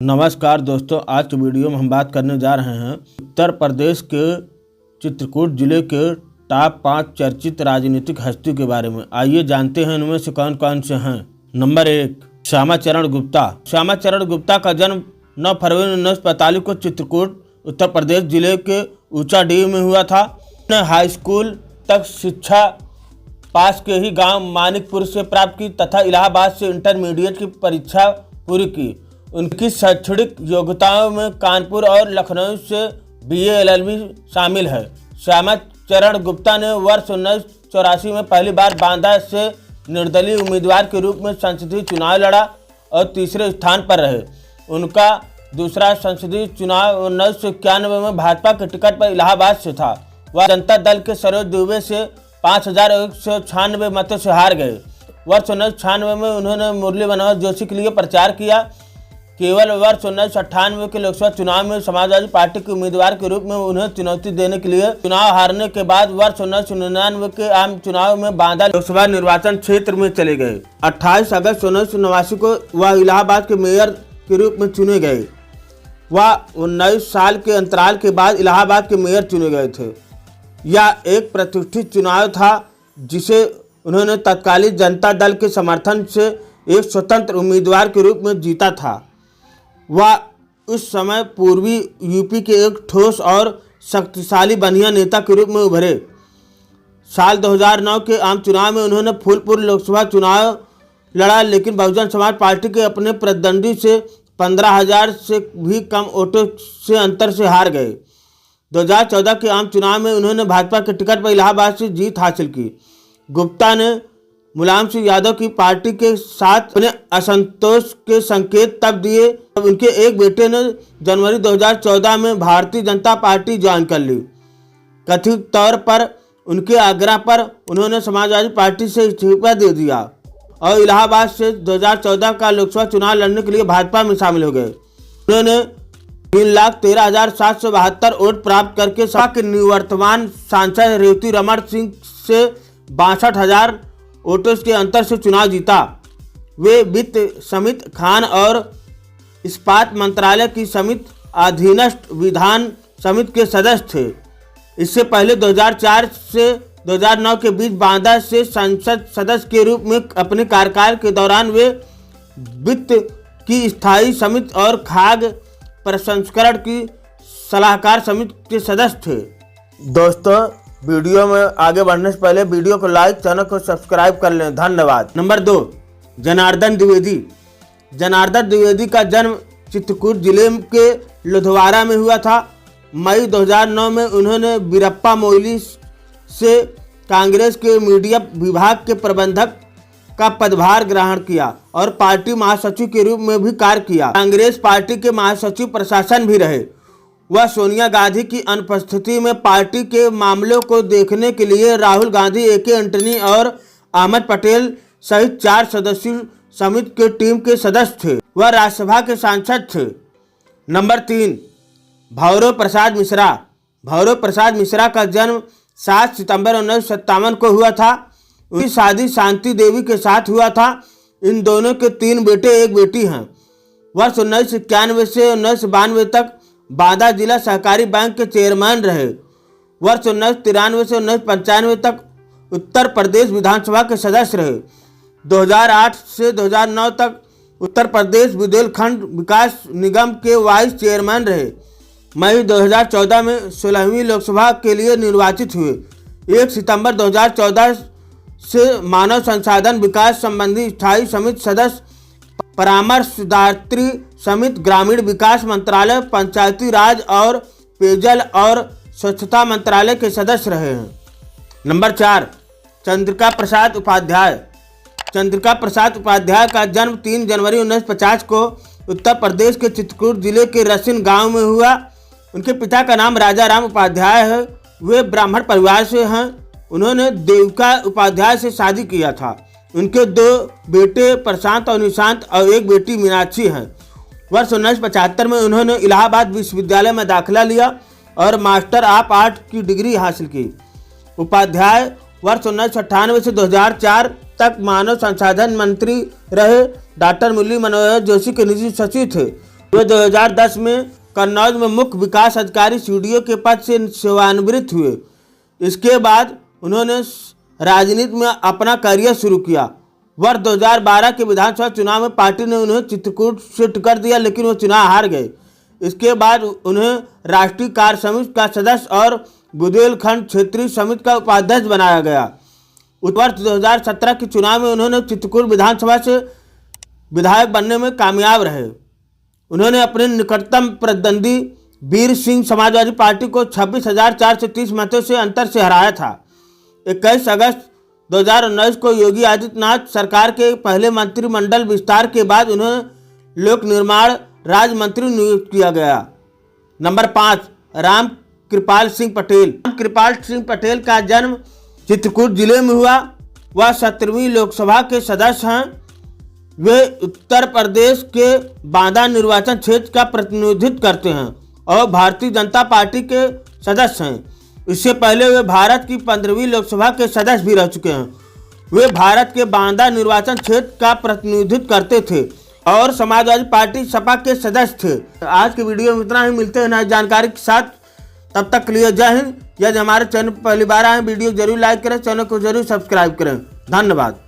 नमस्कार दोस्तों, आज के वीडियो में हम बात करने जा रहे हैं उत्तर प्रदेश के चित्रकूट जिले के टॉप 5 चर्चित राजनीतिक हस्ती के बारे में। आइए जानते हैं इनमें से कौन कौन से हैं। नंबर 1, श्यामाचरण गुप्ता। श्यामाचरण गुप्ता का जन्म 9 फरवरी 1945 को चित्रकूट उत्तर प्रदेश जिले के ऊंचाडीह में हुआ था। उन्होंने हाई स्कूल तक शिक्षा पास के ही गांव मानिकपुर से प्राप्त की तथा इलाहाबाद से इंटरमीडिएट की परीक्षा पूरी की। उनकी शैक्षणिक योग्यताओं में कानपुर और लखनऊ से BA LLB शामिल है। श्यामाचरण गुप्ता ने वर्ष 1984 में पहली बार बांदा से निर्दलीय उम्मीदवार के रूप में संसदीय चुनाव लड़ा और तीसरे स्थान पर रहे। उनका दूसरा संसदीय चुनाव 1991 में भाजपा के टिकट पर इलाहाबाद से था। वह जनता दल के सरोज दुबे से 5196 मतों से हार गए। वर्ष 1996 में उन्होंने मुरली मनोहर जोशी के लिए प्रचार किया। केवल वर्ष 1998 के लोकसभा चुनाव में समाजवादी पार्टी के उम्मीदवार के रूप में उन्हें चुनौती देने के लिए चुनाव हारने के बाद वर्ष 1999 के आम चुनाव में बांदा लोकसभा निर्वाचन क्षेत्र में चले गए। 28 अगस्त 1989 को वह इलाहाबाद के मेयर के रूप में चुने गए। वह 19 साल के अंतराल के बाद इलाहाबाद के मेयर चुने गए थे। यह एक प्रतिष्ठित चुनाव था जिसे उन्होंने तत्कालीन जनता दल के समर्थन से एक स्वतंत्र उम्मीदवार के रूप में जीता था। वह उस समय पूर्वी यूपी के एक ठोस और शक्तिशाली बनिया नेता के रूप में उभरे। साल 2009 के आम चुनाव में उन्होंने फूलपुर लोकसभा चुनाव लड़ा, लेकिन बहुजन समाज पार्टी के अपने प्रतिद्वंदी से 15,000 से भी कम वोटों से अंतर से हार गए। 2014 के आम चुनाव में उन्होंने भाजपा के टिकट पर इलाहाबाद से जीत हासिल की। गुप्ता ने मुलायम सिंह यादव की पार्टी के साथ अपने असंतोष के संकेत तब दिए जब उनके एक बेटे ने जनवरी 2014 में भारतीय जनता पार्टी ज्वाइन कर ली। कथित तौर पर उनके आग्रह पर उन्होंने समाजवादी पार्टी से इस्तीफा दे दिया और इलाहाबाद से 2014 का लोकसभा चुनाव लड़ने के लिए भाजपा में शामिल हो गए। उन्होंने 3,13,772 वोट प्राप्त करके सपा के निवर्तमान सांसद रेवती रमण सिंह से 62,000 वोटों के अंतर से चुनाव जीता। वे वित्त समिति, खान और इस्पात मंत्रालय की समिति, अधीनस्थ विधान समिति के सदस्य थे। इससे पहले 2004 से 2009 के बीच बांदा से संसद सदस्य के रूप में अपने कार्यकाल के दौरान वे वित्त की स्थायी समिति और खाद्य प्रसंस्करण की सलाहकार समिति के सदस्य थे। दोस्तों, वीडियो में आगे बढ़ने से पहले वीडियो को लाइक, चैनल को सब्सक्राइब कर लें। धन्यवाद। नंबर 2, जनार्दन द्विवेदी। जनार्दन द्विवेदी का जन्म चित्रकूट जिले के लुधवारा में हुआ था। मई 2009 में उन्होंने वीरप्पा मोइली से कांग्रेस के मीडिया विभाग के प्रबंधक का पदभार ग्रहण किया और पार्टी महासचिव के रूप में भी कार्य किया। कांग्रेस पार्टी के महासचिव प्रशासन भी रहे। वह सोनिया गांधी की अनुपस्थिति में पार्टी के मामलों को देखने के लिए राहुल गांधी, AK एंटनी और अहमद पटेल सहित 4 सदस्यीय समिति के टीम के सदस्य थे। वह राज्यसभा के सांसद थे। नंबर 3, भौरव प्रसाद मिश्रा। भौरव प्रसाद मिश्रा का जन्म 7 सितंबर 1957 को हुआ था। उनकी शादी शांति देवी के साथ हुआ था। इन दोनों के 3 बेटे, 1 बेटी हैं। वर्ष 1991 से 1992 तक बांदा जिला सहकारी बैंक के चेयरमैन रहे। वर्ष 1993 से 1995 तक उत्तर प्रदेश विधानसभा के सदस्य रहे। 2008 से 2009 तक उत्तर प्रदेश बुंदेलखंड विकास निगम के वाइस चेयरमैन रहे। मई 2014 में 16वीं लोकसभा के लिए निर्वाचित हुए। 1 सितंबर 2014 से मानव संसाधन विकास संबंधी स्थायी समिति सदस्य, परामर्शदात्री समिति, ग्रामीण विकास मंत्रालय, पंचायती राज और पेयजल और स्वच्छता मंत्रालय के सदस्य रहे हैं। नंबर 4, चंद्रिका प्रसाद उपाध्याय। चंद्रिका प्रसाद उपाध्याय का जन्म 3 जनवरी 1950 को उत्तर प्रदेश के चित्रकूट जिले के रसिन गांव में हुआ। उनके पिता का नाम राजा राम उपाध्याय है। वे ब्राह्मण परिवार से हैं। उन्होंने देविका उपाध्याय से शादी किया था। उनके 2 बेटे प्रशांत और निशांत और 1 बेटी मीनाक्षी हैं। वर्ष 1975 में उन्होंने इलाहाबाद विश्वविद्यालय में दाखिला लिया और मास्टर ऑफ आर्ट की डिग्री हासिल की। उपाध्याय वर्ष 1998 से 2004 तक मानव संसाधन मंत्री रहे। डॉक्टर मुरली मनोहर जोशी के निजी सचिव थे। वे 2010 में कन्नौज में मुख्य विकास अधिकारी सीडीओ के पद से सेवानिवृत्त हुए। इसके बाद उन्होंने राजनीति में अपना करियर शुरू किया। वर्ष 2012 के विधानसभा चुनाव में पार्टी ने उन्हें चित्रकूट से टिकट दिया, लेकिन वो चुनाव हार गए। इसके बाद उन्हें राष्ट्रीय कार्य समिति का सदस्य और बुंदेलखंड क्षेत्रीय समिति का उपाध्यक्ष बनाया गया। वर्ष 2017 के चुनाव में उन्होंने चित्रकूट विधानसभा से विधायक बनने में कामयाब रहे। उन्होंने अपने निकटतम प्रतिद्वंदी वीर सिंह समाजवादी पार्टी को 26,430 मतों से अंतर से हराया था। 21 अगस्त 2019 को योगी आदित्यनाथ सरकार के पहले मंत्रिमंडल विस्तार के बाद उन्हें लोक निर्माण राज्य मंत्री नियुक्त किया गया। नंबर 5, राम कृपाल सिंह पटेल। राम कृपाल सिंह पटेल का जन्म चित्रकूट जिले में हुआ। वह 17वीं लोकसभा के सदस्य हैं। वे उत्तर प्रदेश के बांदा निर्वाचन क्षेत्र का प्रतिनिधित्व करते हैं और भारतीय जनता पार्टी के सदस्य हैं। इससे पहले वे भारत की 15वीं लोकसभा के सदस्य भी रह चुके हैं। वे भारत के बांदा निर्वाचन क्षेत्र का प्रतिनिधित्व करते थे और समाजवादी पार्टी सपा के सदस्य थे। आज के वीडियो में इतना ही। मिलते हैं नई जानकारी के साथ, तब तक के लिए जय हिंद। यदि हमारे चैनल पर पहली बार आए, वीडियो जरूर लाइक करें, चैनल को जरूर सब्सक्राइब करें। धन्यवाद।